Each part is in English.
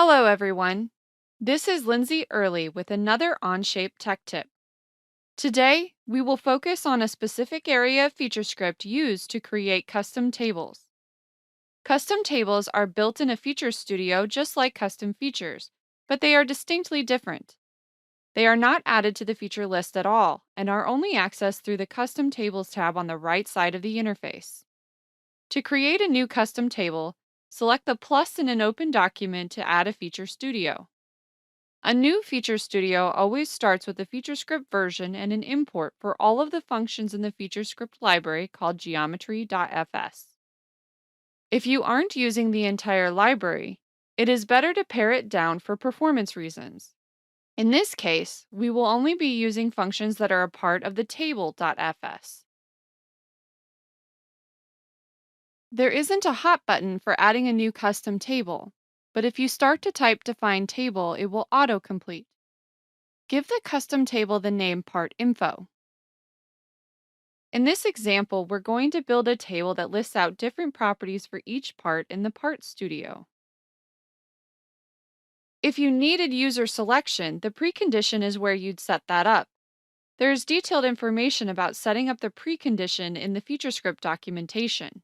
Hello, everyone. This is Lindsay Early with another Onshape tech tip. Today, we will focus on a specific area of FeatureScript used to create custom tables. Custom tables are built in a Feature Studio just like custom features, but they are distinctly different. They are not added to the feature list at all and are only accessed through the Custom Tables tab on the right side of the interface. To create a new custom table, select the plus in an open document to add a Feature Studio. A new Feature Studio always starts with a FeatureScript version and an import for all of the functions in the FeatureScript library called geometry.fs. If you aren't using the entire library, it is better to pare it down for performance reasons. In this case, we will only be using functions that are a part of the table.fs. There isn't a hot button for adding a new custom table, but if you start to type define table, it will autocomplete. Give the custom table the name part info. In this example, we're going to build a table that lists out different properties for each part in the Part Studio. If you needed user selection, the precondition is where you'd set that up. There is detailed information about setting up the precondition in the FeatureScript documentation.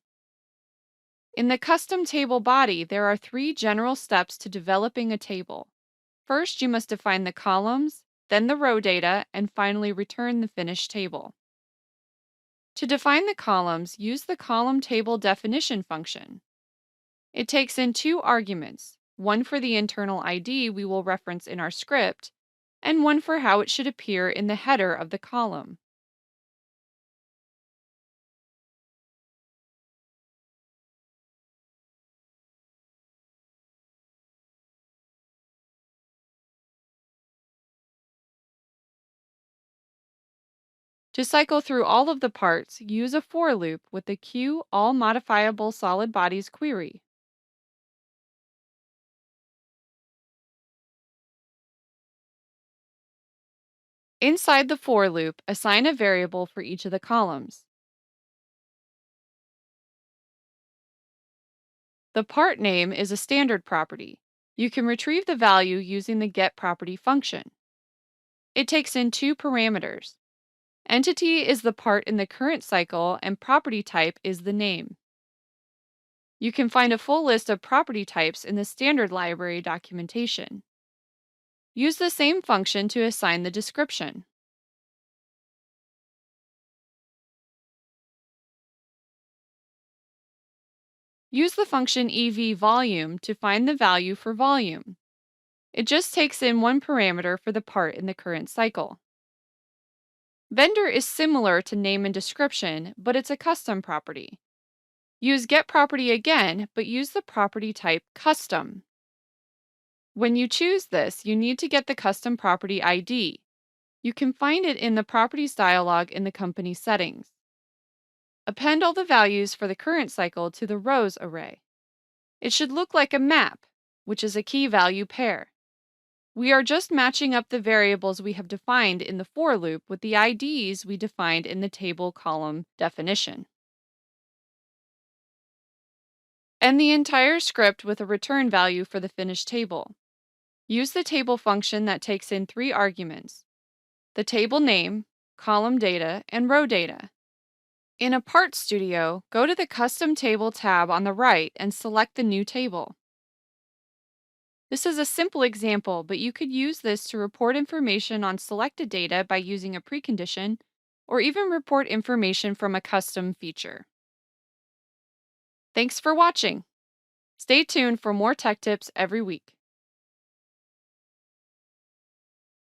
In the custom table body, there are 3 general steps to developing a table. First, you must define the columns, then the row data, and finally return the finished table. To define the columns, use the column table definition function. It takes in 2 arguments, one for the internal ID we will reference in our script, and one for how it should appear in the header of the column. To cycle through all of the parts, use a for loop with the queue all modifiable solid bodies query. Inside the for loop, assign a variable for each of the columns. The part name is a standard property. You can retrieve the value using the getProperty function. It takes in 2 parameters. Entity is the part in the current cycle, and property type is the name. You can find a full list of property types in the standard library documentation. Use the same function to assign the description. Use the function evVolume to find the value for volume. It just takes in 1 parameter for the part in the current cycle. Vendor is similar to name and description, but it's a custom property. Use getProperty again, but use the property type custom. When you choose this, you need to get the custom property ID. You can find it in the Properties dialog in the company settings. Append all the values for the current cycle to the rows array. It should look like a map, which is a key value pair. We are just matching up the variables we have defined in the for loop with the IDs we defined in the table column definition. End the entire script with a return value for the finished table. Use the table function that takes in 3 arguments: the table name, column data, and row data. In a Part Studio, go to the Custom Table tab on the right and select the new table. This is a simple example, but you could use this to report information on selected data by using a precondition, or even report information from a custom feature. Thanks for watching. Stay tuned for more tech tips every week.